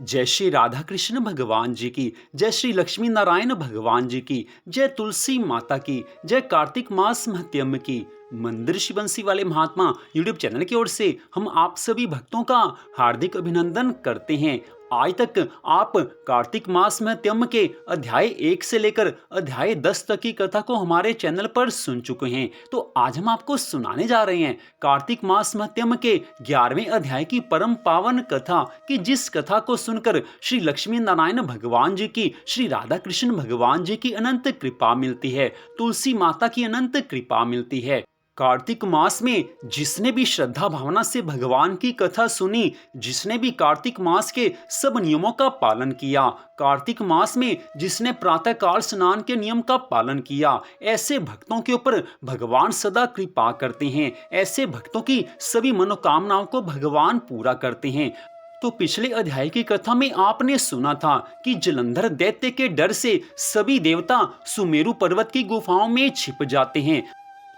जय श्री राधा कृष्ण भगवान जी की, जय श्री लक्ष्मी नारायण भगवान जी की, जय तुलसी माता की, जय कार्तिक मास महत्यम की। मंदिर शिवंशी वाले महात्मा यूट्यूब चैनल की ओर से हम आप सभी भक्तों का हार्दिक अभिनंदन करते हैं। आज तक आप कार्तिक मास महत्यम के अध्याय 1 से लेकर अध्याय 10 तक की कथा को हमारे चैनल पर सुन चुके हैं। तो आज हम आपको सुनाने जा रहे हैं कार्तिक मास महत्यम के 11वें अध्याय की परम पावन कथा, कि जिस कथा को सुनकर श्री लक्ष्मी नारायण भगवान जी की, श्री राधा कृष्ण भगवान जी की अनंत कृपा मिलती है, तुलसी माता की अनंत कृपा मिलती है। कार्तिक मास में जिसने भी श्रद्धा भावना से भगवान की कथा सुनी, जिसने भी कार्तिक मास के सब नियमों का पालन किया, कार्तिक मास में जिसने प्रातःकाल स्नान के नियम का पालन किया, ऐसे भक्तों के ऊपर भगवान सदा कृपा करते हैं। ऐसे भक्तों की सभी मनोकामनाओं को भगवान पूरा करते हैं। तो पिछले अध्याय की कथा में आपने सुना था कि जलंधर दैत्य के डर से सभी देवता सुमेरु पर्वत की गुफाओं में छिप जाते हैं।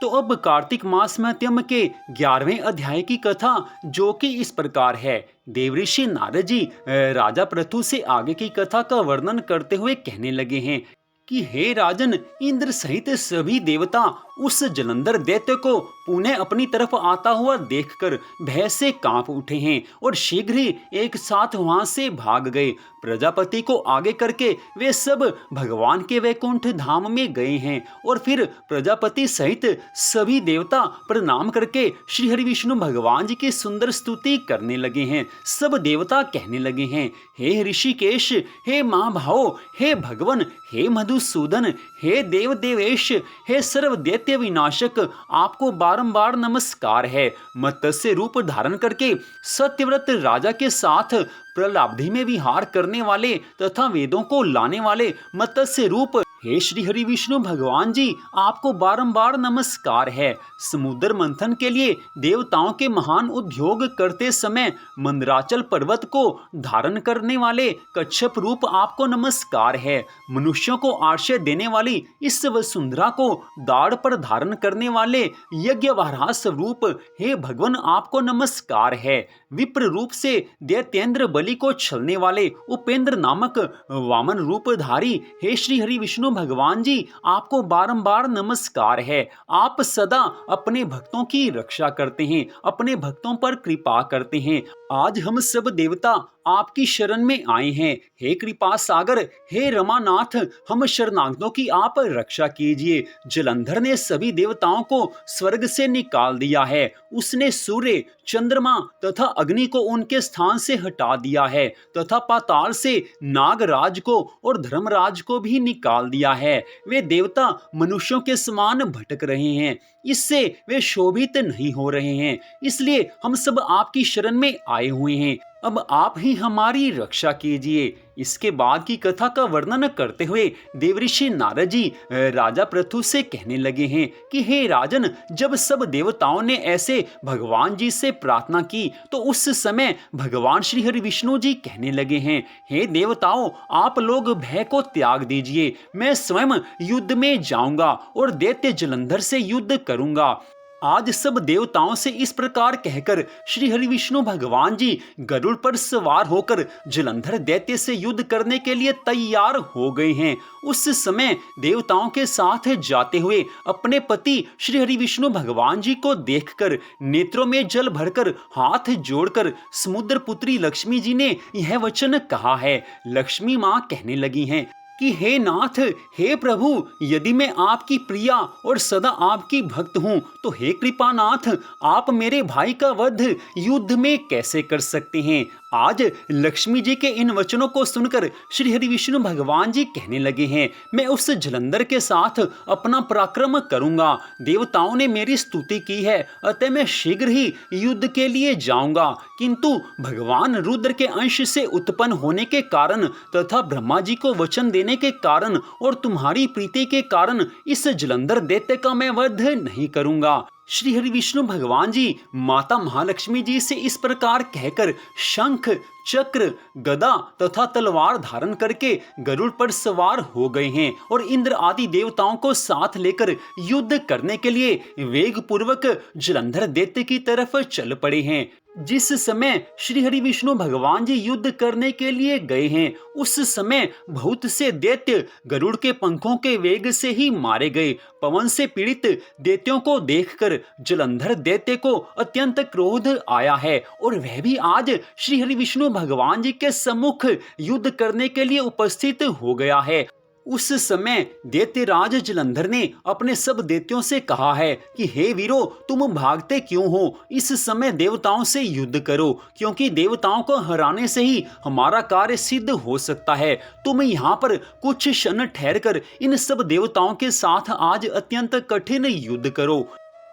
तो अब कार्तिक मास महत्यम के 11वें अध्याय की कथा, जो कि इस प्रकार है। देवऋषि नारद जी राजा पृथु से आगे की कथा का वर्णन करते हुए कहने लगे हैं कि हे राजन, इंद्र सहित सभी देवता उस जलंधर दैत्य को पुनः अपनी तरफ आता हुआ देखकर भय से कांप उठे हैं और शीघ्र ही एक साथ वहां से भाग गए। प्रजापति को आगे करके वे सब भगवान के वैकुंठ धाम में गए हैं और फिर प्रजापति सहित सभी देवता प्रणाम करके श्री हरि विष्णु भगवान जी की सुंदर स्तुति करने लगे हैं। सब देवता कहने लगे हैं, हे ऋषिकेश, हे महाभाव, हे भगवन, हे मधुसूदन, हे देव देवेश, हे सर्व दैत्य विनाशक, आपको बारंबार नमस्कार है। मत्स्य रूप धारण करके सत्यव्रत राजा के साथ प्रलाब्धि में विहार करने वाले तथा वेदों को लाने वाले मत्स्य रूप हे श्री हरि विष्णु भगवान जी, आपको बारंबार नमस्कार है। समुद्र मंथन के लिए देवताओं के महान उद्योग करते समय मंदराचल पर्वत को धारण करने वाले कच्छप रूप आपको नमस्कार है। मनुष्यों को आश्रय देने वाली इस वसुंधरा को दाढ़ पर धारण करने वाले यज्ञवराह स्वरूप हे भगवान, आपको नमस्कार है। विप्र रूप से दैत्येंद्र बलि को छलने वाले उपेंद्र नामक वामन रूपधारी हे श्री हरि विष्णु भगवान जी, आपको बारंबार नमस्कार है। आप सदा अपने भक्तों की रक्षा करते हैं, अपने भक्तों पर कृपा करते हैं। आज हम सब देवता आपकी शरण में आए हैं। हे कृपा सागर, हे रमानाथ, हम शरणागतों की आप रक्षा कीजिए। जलंधर ने सभी देवताओं को स्वर्ग से निकाल दिया है। उसने सूर्य, चंद्रमा तथा अग्नि को उनके स्थान से हटा दिया है तथा पाताल से नागराज को और धर्मराज को भी निकाल दिया है। वे देवता मनुष्यों के समान भटक रहे हैं, इससे वे शोभित नहीं हो रहे हैं। इसलिए हम सब आपकी शरण में आए हुए हैं। अब आप ही हमारी रक्षा कीजिए। इसके बाद की कथा का वर्णन करते हुए देवऋषि नारद जी राजा पृथु से कहने लगे हैं कि हे राजन, जब सब देवताओं ने ऐसे भगवान जी से प्रार्थना की तो उस समय भगवान श्री हरि विष्णु जी कहने लगे हैं, हे देवताओं, आप लोग भय को त्याग दीजिए। मैं स्वयं युद्ध में जाऊंगा और दैत्य जलंधर से युद्ध करूंगा। आज सब देवताओं से इस प्रकार कहकर श्री हरि विष्णु भगवान जी गरुड़ पर सवार होकर जलंधर दैत्य से युद्ध करने के लिए तैयार हो गए हैं। उस समय देवताओं के साथ जाते हुए अपने पति श्री हरि विष्णु भगवान जी को देखकर नेत्रों में जल भरकर हाथ जोड़कर समुद्र पुत्री लक्ष्मी जी ने यह वचन कहा है। लक्ष्मी माँ कहने लगी हैं कि हे नाथ, हे प्रभु, यदि मैं आपकी प्रिया और सदा आपकी भक्त हूँ तो हे कृपानाथ, आप मेरे भाई का वध युद्ध में कैसे कर सकते हैं। आज लक्ष्मी जी के इन वचनों को सुनकर श्री हरि विष्णु भगवान जी कहने लगे हैं, मैं उस जलंधर के साथ अपना पराक्रम करूंगा। देवताओं ने मेरी स्तुति की है, अतः मैं शीघ्र ही युद्ध के लिए जाऊंगा। किंतु भगवान रुद्र के अंश से उत्पन्न होने के कारण तथा ब्रह्मा जी को वचन देने के कारण और तुम्हारी प्रीति के कारण इस जलंधर दैत्य का मैं वध नहीं करूंगा। श्री हरि विष्णु भगवान जी माता महालक्ष्मी जी से इस प्रकार कहकर शंख, चक्र, गदा तथा तलवार धारण करके गरुड़ पर सवार हो गए हैं और इंद्र आदि देवताओं को साथ लेकर युद्ध करने के लिए वेग पूर्वक जलंधर दैत्य की तरफ चल पड़े हैं। जिस समय श्री हरि विष्णु भगवान जी युद्ध करने के लिए गए हैं, उस समय बहुत से दैत्य गरुड़ के पंखों के वेग से ही मारे गए। पवन से पीड़ित दैत्यों को देखकर जलंधर दैत्य को अत्यंत क्रोध आया है और वह भी आज श्री हरि विष्णु भगवान जी के सम्मुख युद्ध करने के लिए उपस्थित हो गया है। उस समय दैत्यराज जलंधर ने अपने सब दैत्यों से कहा है कि हे वीरों, तुम भागते क्यों हो? इस समय देवताओं से युद्ध करो, क्योंकि देवताओं को हराने से ही हमारा कार्य सिद्ध हो सकता है। तुम यहाँ पर कुछ क्षण ठहरकर इन सब देवताओं के साथ आज अत्यंत कठिन युद्ध करो।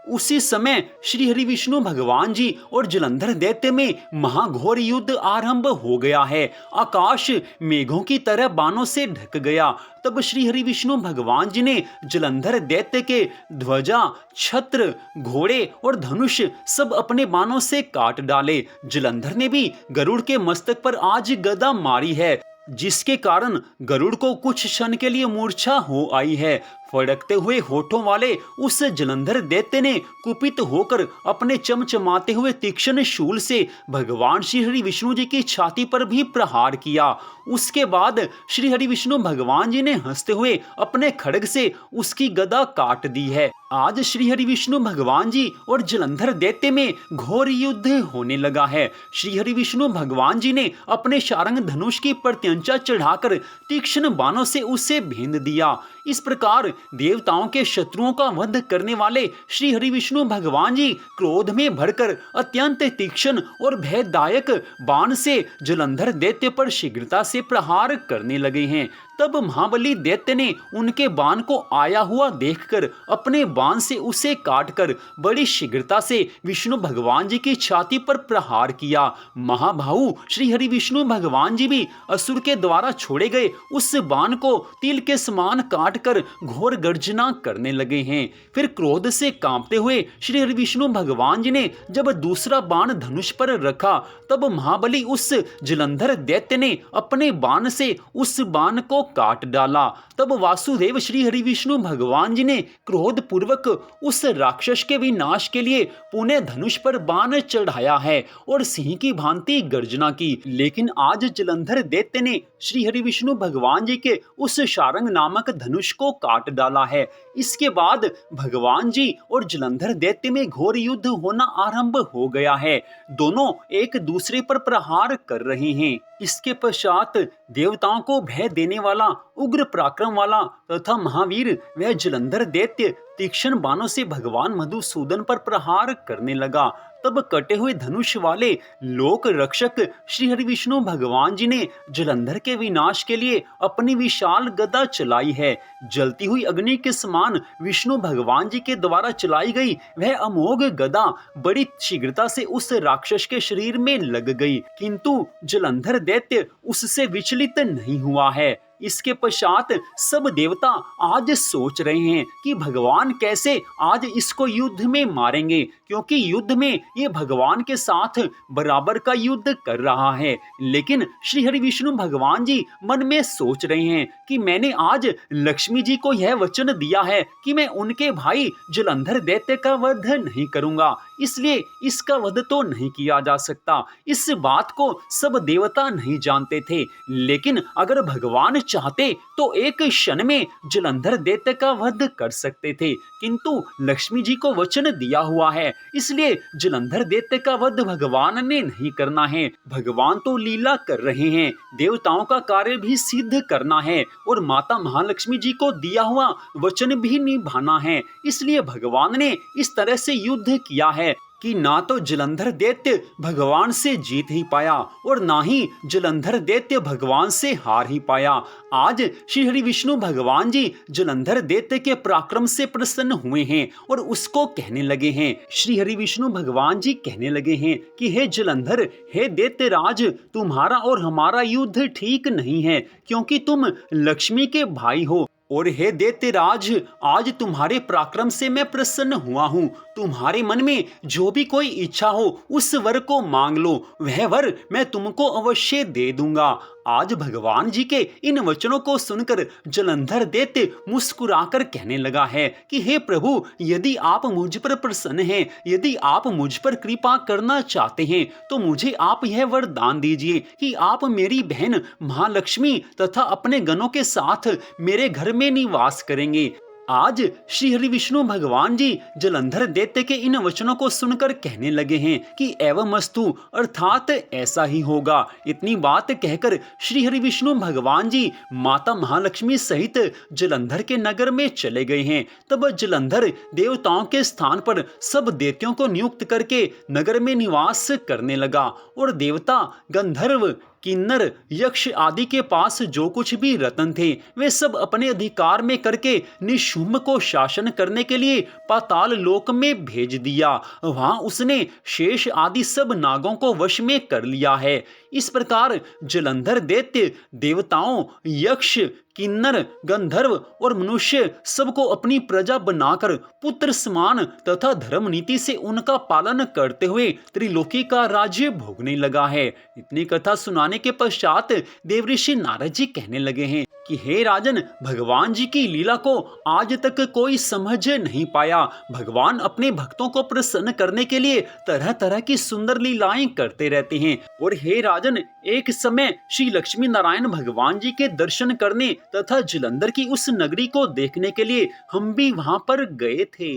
उसी समय श्री हरि विष्णु भगवान जी और जलंधर दैत्य में महाघोर युद्ध आरंभ हो गया है। आकाश मेघों की तरह बाणों से ढक गया। तब श्री हरि विष्णु भगवान जी ने जलंधर दैत्य के ध्वजा, छत्र, घोड़े और धनुष सब अपने बाणों से काट डाले। जलंधर ने भी गरुड़ के मस्तक पर आज गदा मारी है, जिसके कारण गरुड़ को कुछ क्षण के लिए मूर्छा हो आई है। फड़कते हुए होठों वाले उस जलंधर दैत्य ने कुपित होकर अपने चमचमाते हुए तीक्ष्ण शूल से भगवान श्री हरि विष्णु जी की छाती पर भी प्रहार किया। उसके बाद श्री हरि विष्णु भगवान जी ने हंसते हुए अपने खड्ग से उसकी गदा काट दी है। आज श्री हरि विष्णु भगवान जी और जलंधर दैत्य में घोर युद्ध होने लगा है। श्री हरि विष्णु भगवान जी ने अपने शारंग धनुष की प्रत्यंचा चढ़ाकर तीक्ष्ण बाणों से उसे भेद दिया। इस प्रकार देवताओं के शत्रुओं का वध करने वाले श्री हरि विष्णु भगवान जी क्रोध में भरकर अत्यंत तीक्ष्ण और भयदायक बाण से जलंधर दैत्य पर शीघ्रता से प्रहार करने लगे हैं। तब महाबली दैत्य ने उनके बाण को आया हुआ देखकर अपने बाण से उसे काटकर बड़ी शीघ्रता से विष्णु भगवान जी की छाती पर प्रहार किया। महाभाऊ श्री हरि विष्णु भगवान जी भी असुर के द्वारा छोड़े गए उस बाण को तिल के समान काटकर घोर गर्जना करने लगे हैं। फिर क्रोध से कांपते हुए श्री हरि विष्णु भगवान जी ने जब दूसरा बाण धनुष पर रखा, तब महाबली उस जलंधर दैत्य ने अपने बाण से उस बाण को काट डाला। तब वासुदेव श्री हरि विष्णु भगवान जी ने क्रोध पूर्वक उस राक्षस के विनाश के लिए पुनः धनुष पर बाण चढ़ाया है और सिंह की भांति गर्जना की। लेकिन आज जलंधर दैत्य ने श्री हरि विष्णु भगवान जी के उस शारंग नामक धनुष को काट डाला है। इसके बाद भगवान जी और जलंधर दैत्य में घोर युद्ध होना आरंभ हो गया है। दोनों एक दूसरे पर प्रहार कर रहे हैं। इसके पश्चात देवताओं को भय देने वाला, उग्र पराक्रम वाला तथा महावीर वह जलंधर दैत्य तीक्ष्ण बाणों से भगवान मधुसूदन पर प्रहार करने लगा। तब कटे हुए धनुष वाले लोक रक्षक श्री हरि विष्णु भगवान जी ने जलंधर के विनाश के लिए अपनी विशाल गदा चलाई है। जलती हुई अग्नि के समान विष्णु भगवान जी के द्वारा चलाई गई वह अमोघ गदा बड़ी शीघ्रता से उस राक्षस के शरीर में लग गई, किंतु जलंधर दैत्य उससे विचलित नहीं हुआ है। इसके पश्चात सब देवता आज सोच रहे हैं कि भगवान कैसे आज इसको युद्ध में मारेंगे, क्योंकि युद्ध में ये भगवान के साथ बराबर का युद्ध कर रहा है। लेकिन श्री हरि विष्णु भगवान जी मन में सोच रहे हैं कि मैंने आज लक्ष्मी जी को यह वचन दिया है कि मैं उनके भाई जलंधर दैत्य का वध नहीं करूंगा, इसलिए इसका वध तो नहीं किया जा सकता। इस बात को सब देवता नहीं जानते थे, लेकिन अगर भगवान चाहते तो एक क्षण में जलंधर दैत्य का वध कर सकते थे, किंतु लक्ष्मी जी को वचन दिया हुआ है, इसलिए जलंधर दैत्य का वध भगवान ने नहीं करना है। भगवान तो लीला कर रहे हैं, देवताओं का कार्य भी सिद्ध करना है और माता महालक्ष्मी जी को दिया हुआ वचन भी निभाना है। इसलिए भगवान ने इस तरह से युद्ध किया है कि ना तो जलंधर दैत्य भगवान से जीत ही पाया और ना ही जलंधर दैत्य भगवान से हार ही पाया। आज श्री हरि विष्णु भगवान जी जलंधर दैत्य के पराक्रम से प्रसन्न हुए हैं और उसको कहने लगे हैं, श्री हरि विष्णु भगवान जी कहने लगे हैं कि हे जलंधर, हे दैत्य राज, तुम्हारा और हमारा युद्ध ठीक नहीं है, क्योंकि तुम लक्ष्मी के भाई हो। और हे दैत्यराज, आज तुम्हारे पराक्रम से मैं प्रसन्न हुआ हूँ। तुम्हारे मन में जो भी कोई इच्छा हो उस वर को मांग लो, वह वर मैं तुमको अवश्य दे दूंगा। आज भगवान जी के इन वचनों को सुनकर जलंधर दैत्य मुस्कुराकर कहने लगा है कि हे प्रभु, यदि आप मुझ पर प्रसन्न हैं, यदि आप मुझ पर कृपा करना चाहते हैं, तो मुझे आप यह वरदान दीजिए कि आप मेरी बहन महालक्ष्मी तथा अपने गणों के साथ मेरे घर में निवास करेंगे। आज श्री हरि विष्णु भगवान जी जलंधर दैत्य के इन वचनों को सुनकर कहने लगे हैं कि एवमस्तु, अर्थात ऐसा ही होगा। इतनी बात कहकर श्री हरि विष्णु भगवान जी माता महालक्ष्मी सहित जलंधर के नगर में चले गए हैं। तब जलंधर देवताओं के स्थान पर सब दैत्यों को नियुक्त करके नगर में निवास करने लगा और देवता, गंधर्व, किन्नर, यक्ष आदि के पास जो कुछ भी रत्न थे वे सब अपने अधिकार में करके निशुंभ को शासन करने के लिए पाताल लोक में भेज दिया। वहां उसने शेष आदि सब नागों को वश में कर लिया है। इस प्रकार जलंधर दैत्य देवताओं, यक्ष, किन्नर, गंधर्व और मनुष्य सबको अपनी प्रजा बनाकर पुत्र समान तथा धर्म नीति से उनका पालन करते हुए त्रिलोकी का राज्य भोगने लगा है। इतनी कथा सुनाने के पश्चात देवऋषि नारद जी कहने लगे हैं कि हे राजन, भगवान जी की लीला को आज तक कोई समझ नहीं पाया। भगवान अपने भक्तों को प्रसन्न करने के लिए तरह तरह की सुंदर लीलाएं करते रहते हैं। और हे राजन, एक समय श्री लक्ष्मी नारायण भगवान जी के दर्शन करने तथा जलंधर की उस नगरी को देखने के लिए हम भी वहां पर गए थे।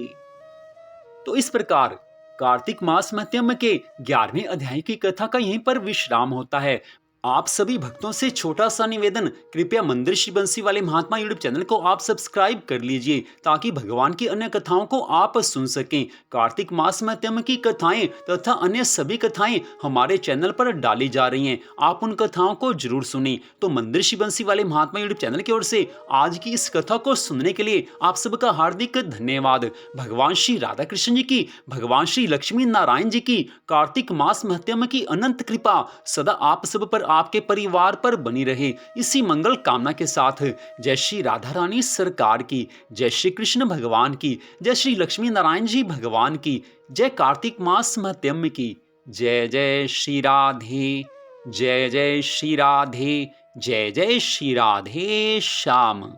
तो इस प्रकार कार्तिक मास मध्यम के 11वें अध्याय की कथा का यहीं पर विश्राम होता है। आप सभी भक्तों से छोटा सा निवेदन, कृपया मंदिर श्री बंसी वाले महात्मा यूट्यूब चैनल को आप सब्सक्राइब कर लीजिए ताकि भगवान की अन्य कथाओं को आप सुन सकें। कार्तिक मास मध्यम की कथाएं तथा अन्य सभी कथाएं हमारे चैनल पर डाली जा रही हैं, आप उन कथाओं को जरूर सुनें। तो मंदिर श्री बंसी वाले महात्मा यूट्यूब चैनल की ओर से आज की इस कथा को सुनने के लिए आप सबका हार्दिक धन्यवाद। भगवान श्री राधा कृष्ण जी की, भगवान श्री लक्ष्मी नारायण जी की कार्तिक मास मध्यम की अनंत कृपा सदा आप सब पर, आपके परिवार पर बनी रहे, इसी मंगल कामना के साथ जय श्री राधा रानी सरकार की, जय श्री कृष्ण भगवान की, जय श्री लक्ष्मी नारायण जी भगवान की, जय कार्तिक मास मध्यम की, जय जय श्री राधे, जय जय श्री राधे, जय जय श्री राधे श्याम।